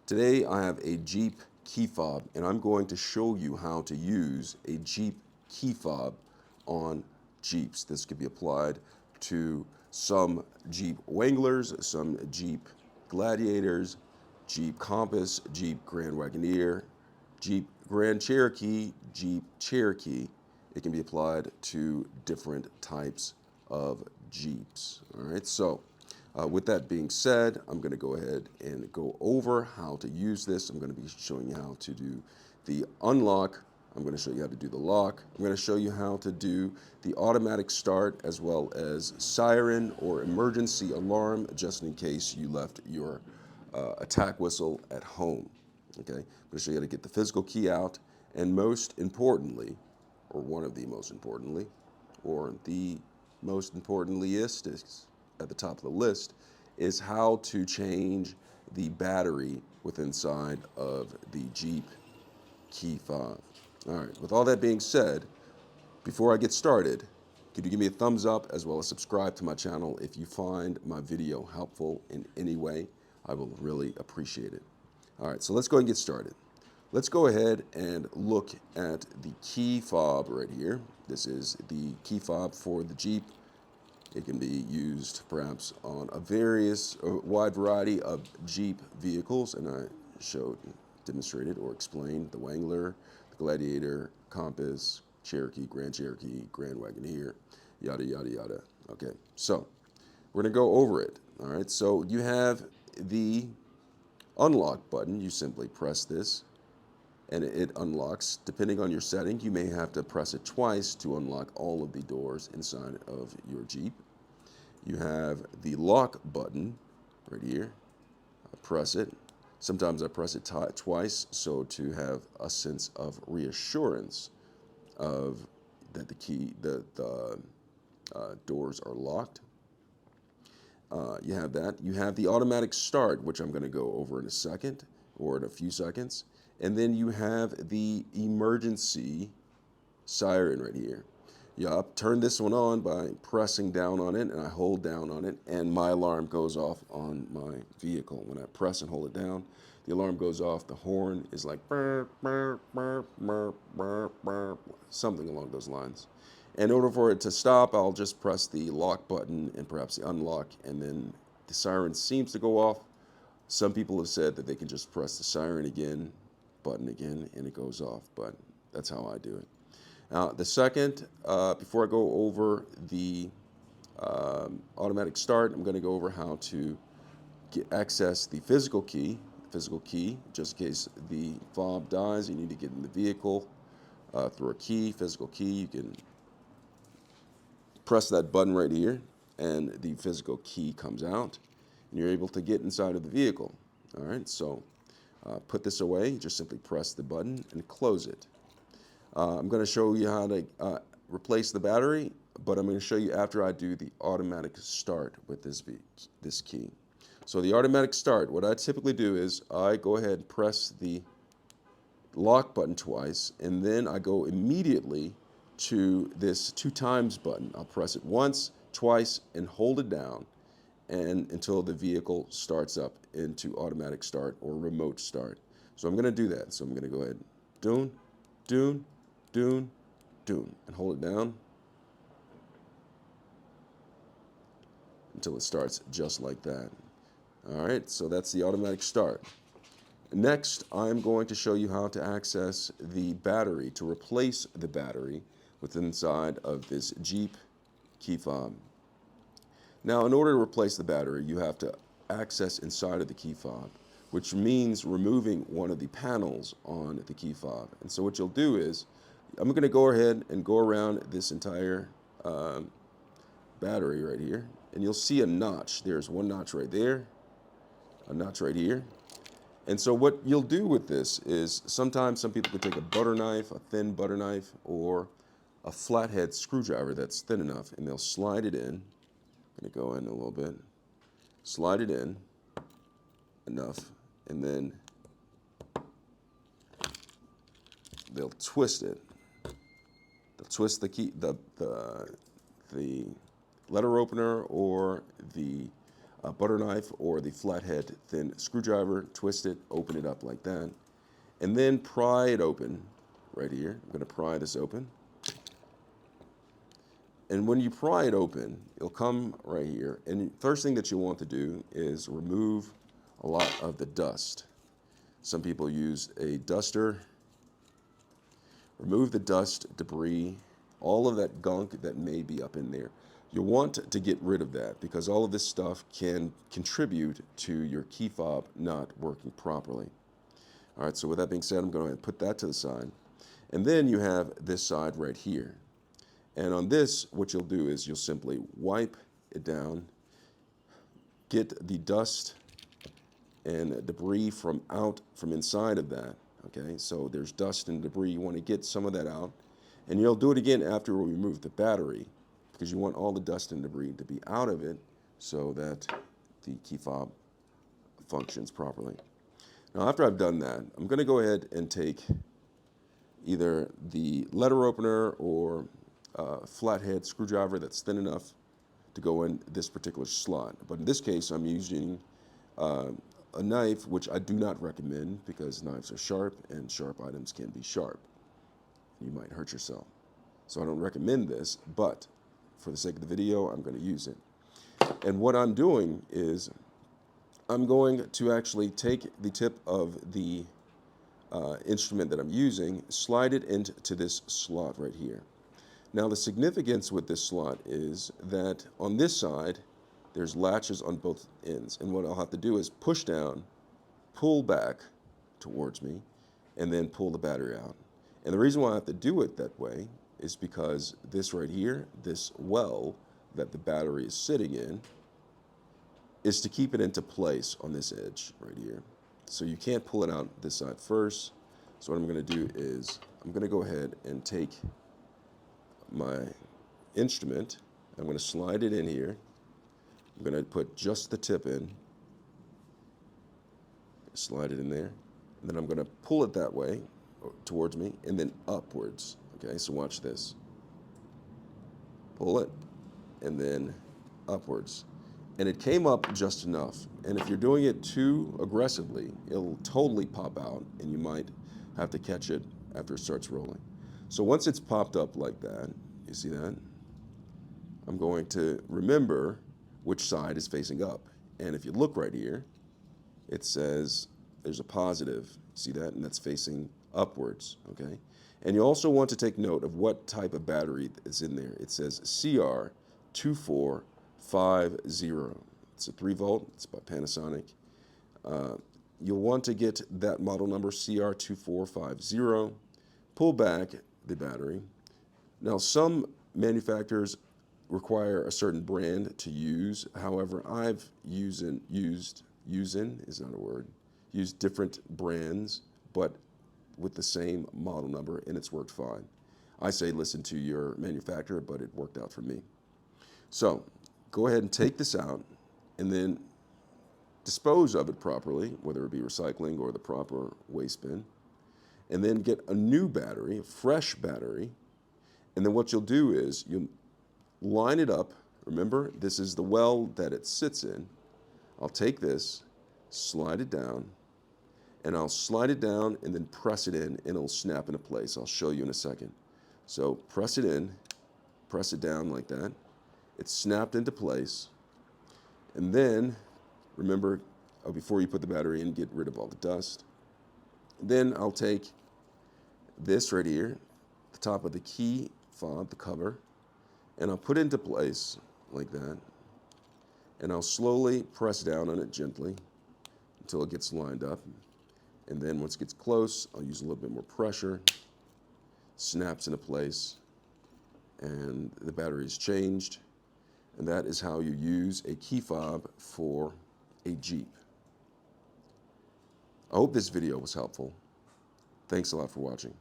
Today I have a Jeep key fob and I'm going to show you how to use a Jeep key fob on Jeeps. This could be applied to some Jeep Wranglers, some Jeep Gladiators, Jeep Compass, Jeep Grand Wagoneer, Jeep Grand Cherokee, Jeep Cherokee. It can be applied to different types of Jeeps. All right, so with that being said, I'm going to go ahead and go over how to use this. I'm going to be showing you how to do the unlock. I'm going to show you how to do the lock. I'm going to show you how to do the automatic start as well as siren or emergency alarm just in case you left your attack whistle at home. Okay, I'm going to show you how to get the physical key out, and most importantly, or one of the most importantly, or the most importantly is at the top of the list, is how to change the battery within inside of the Jeep Key Fob. All right, with all that being said, before I get started, could you give me a thumbs up as well as subscribe to my channel if you find my video helpful in any way? I will really appreciate it. All right, so let's go ahead and get started. Let's go ahead and look at the key fob right here. This is the key fob for the Jeep. It can be used perhaps on a wide variety of Jeep vehicles, and I demonstrated or explained the Wrangler, the Gladiator, Compass, Cherokee, Grand Wagoneer, yada, yada, yada. Okay, so we're gonna go over it. All right, so you have the unlock button. You simply press this and it unlocks. Depending on your setting, you may have to press it twice to unlock all of the doors inside of your Jeep. You have the lock button right here. I press it. Sometimes I press it twice so to have a sense of reassurance of that the doors are locked. You have that. You have the automatic start, which I'm going to go over in a second or in a few seconds. And then you have the emergency siren right here. I turn this one on by pressing down on it, and I hold down on it, and my alarm goes off on my vehicle. When I press and hold it down, the alarm goes off. The horn is like burr, burr, burr, burr, burr, burr, something along those lines. In order for it to stop, I'll just press the lock button and perhaps the unlock, and then the siren seems to go off. Some people have said that they can just press the siren button again, and it goes off, but that's how I do it. Now, the second, before I go over the automatic start, I'm going to go over how to access the physical key. Just in case the fob dies, you need to get in the vehicle through a key, physical key. You can press that button right here, and the physical key comes out, and you're able to get inside of the vehicle. All right, so put this away. Just simply press the button and close it. I'm going to show you how to replace the battery, but I'm going to show you after I do the automatic start with this key. So the automatic start, what I typically do is I go ahead and press the lock button twice, and then I go immediately to this 2 times button. I'll press it once, twice, and hold it down and until the vehicle starts up into automatic start or remote start. So I'm going to do that. So I'm going to go ahead, doon, doon, doon, doon, and hold it down until it starts just like that. All right, so that's the automatic start. Next, I'm going to show you how to access the battery, to replace the battery within inside of this Jeep key fob. Now, in order to replace the battery, you have to access inside of the key fob, which means removing one of the panels on the key fob. And so what you'll do is, I'm going to go ahead and go around this entire battery right here, and you'll see a notch. There's one notch right there, a notch right here. And so what you'll do with this is sometimes some people can take a butter knife, a thin butter knife, or a flathead screwdriver that's thin enough, and they'll slide it in. I'm going to go in a little bit, slide it in enough, and then they'll twist it. They'll twist the key, the letter opener or the butter knife or the flathead thin screwdriver, twist it, open it up like that, and then pry it open right here. I'm going to pry this open. And when you pry it open, it'll come right here. And the first thing that you want to do is remove a lot of the dust. Some people use a duster. Remove the dust, debris, all of that gunk that may be up in there. You'll want to get rid of that because all of this stuff can contribute to your key fob not working properly. All right, so with that being said, I'm going to put that to the side. And then you have this side right here. And on this, what you'll do is you'll simply wipe it down, get the dust and debris from inside of that. Okay, so there's dust and debris. You want to get some of that out. And you'll do it again after we remove the battery because you want all the dust and debris to be out of it so that the key fob functions properly. Now, after I've done that, I'm going to go ahead and take either the letter opener or flathead screwdriver that's thin enough to go in this particular slot. But in this case, I'm using a knife, which I do not recommend because knives are sharp and sharp items can be sharp. You might hurt yourself. So I don't recommend this, but for the sake of the video, I'm going to use it. And what I'm doing is I'm going to actually take the tip of the instrument that I'm using, slide it into this slot right here. Now the significance with this slot is that on this side, there's latches on both ends. And what I'll have to do is push down, pull back towards me, and then pull the battery out. And the reason why I have to do it that way is because this right here, this well that the battery is sitting in, is to keep it into place on this edge right here. So you can't pull it out this side first. So what I'm going to do is I'm going to go ahead and take my instrument. I'm going to slide it in here. I'm going to put just the tip in, slide it in there, and then I'm going to pull it that way towards me and then upwards. Okay, so watch this. Pull it and then upwards. And it came up just enough. And if you're doing it too aggressively, it'll totally pop out and you might have to catch it after it starts rolling. So once it's popped up like that, you see that? I'm going to remember which side is facing up. And if you look right here, it says there's a positive, see that? And that's facing upwards, okay? And you also want to take note of what type of battery is in there. It says CR2450. It's a 3-volt, it's by Panasonic. You'll want to get that model number, CR2450. Pull back the battery. Now, some manufacturers require a certain brand to use. However, I've used different brands, but with the same model number, and it's worked fine. I say listen to your manufacturer, but it worked out for me. So go ahead and take this out and then dispose of it properly, whether it be recycling or the proper waste bin, and then get a new battery, a fresh battery, and then what you'll do is you'll line it up. Remember, this is the well that it sits in. I'll take this, slide it down, and I'll slide it down and then press it in, and it'll snap into place. I'll show you in a second. So press it in, press it down like that. It's snapped into place. And then, remember, before you put the battery in, get rid of all the dust. Then I'll take this right here, the top of the key fob, the cover, and I'll put it into place like that. And I'll slowly press down on it gently until it gets lined up. And then once it gets close, I'll use a little bit more pressure, snaps into place, and the battery is changed. And that is how you use a key fob for a Jeep. I hope this video was helpful. Thanks a lot for watching.